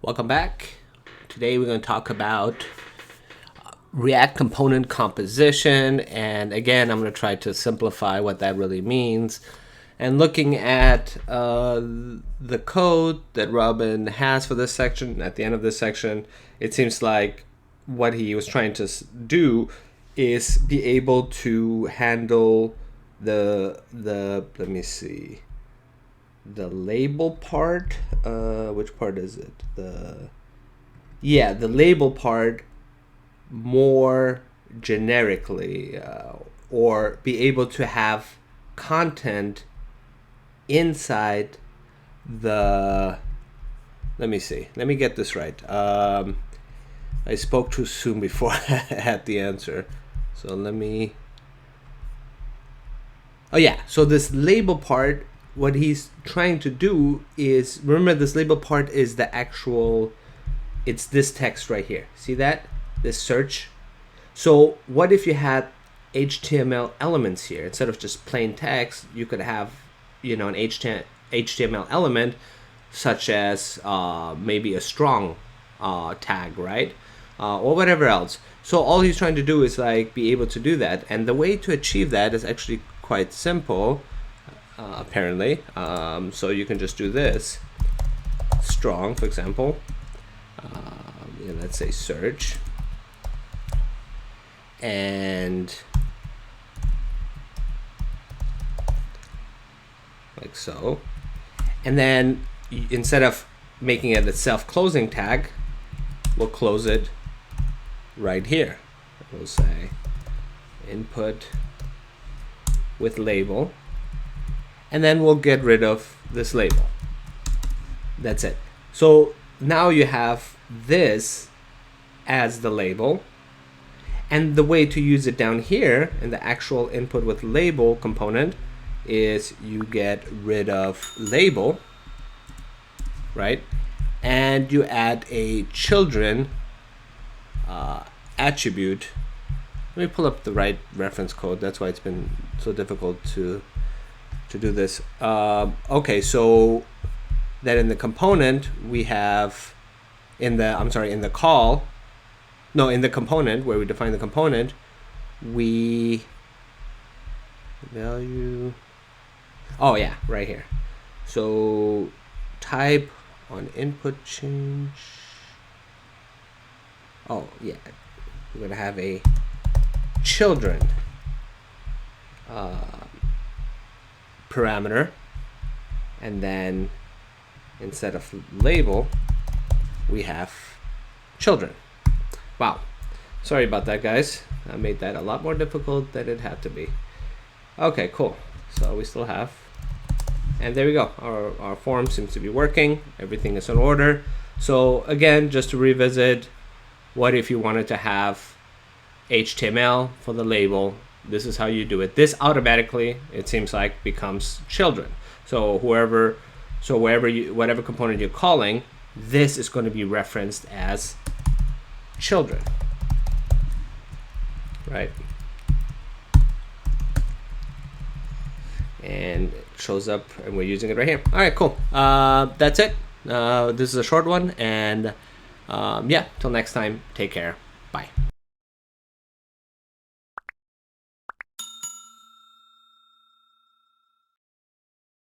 Welcome back. Today we're going to talk about React component composition, and again I'm going to try to simplify what that really means. And looking at the code that Robin has for this section, at the end of this section, it seems like what he was trying to do is be able to handle the let me see, the label part. Which part is it? The label part more generically, or be able to have content inside the, let me see, let me get this right. I spoke too soon before I had the answer, so let me, oh yeah, so this label part, what he's trying to do is, remember this label part is the actual, it's this text right here, see that, this search. So what if you had HTML elements here? Instead of just plain text, you could have, an HTML element, such as maybe a strong tag, right? Or whatever else. So all he's trying to do is like be able to do that, and the way to achieve that is actually quite simple, apparently. So you can just do this, strong, for example. Let's say search, and like so, and then instead of making it a self-closing tag, we'll close it right here. We'll say input with label, and then we'll get rid of this label. That's it. So now you have this as the label, and the way to use it down here in the actual input with label component is you get rid of label, right? And you add a children attribute. Let me pull up the right reference code. That's why it's been so difficult to do this. Okay, so that in the component we have in the call, no, in the component where we define the component, we value, oh yeah, right here. So type on input change, oh yeah, we're gonna have a children parameter, and then instead of label we have children. Wow, sorry about that, guys. I made that a lot more difficult than it had to be. Okay, cool. So we still have, and there we go, our form seems to be working, everything is in order. So again, just to revisit, what if you wanted to have HTML for the label? This is how you do it. This automatically, it seems like, becomes children. So whatever component you're calling, this is going to be referenced as children, right? And it shows up, and we're using it right here. All right, cool. That's it. This is a short one, and yeah, till next time, take care. Bye.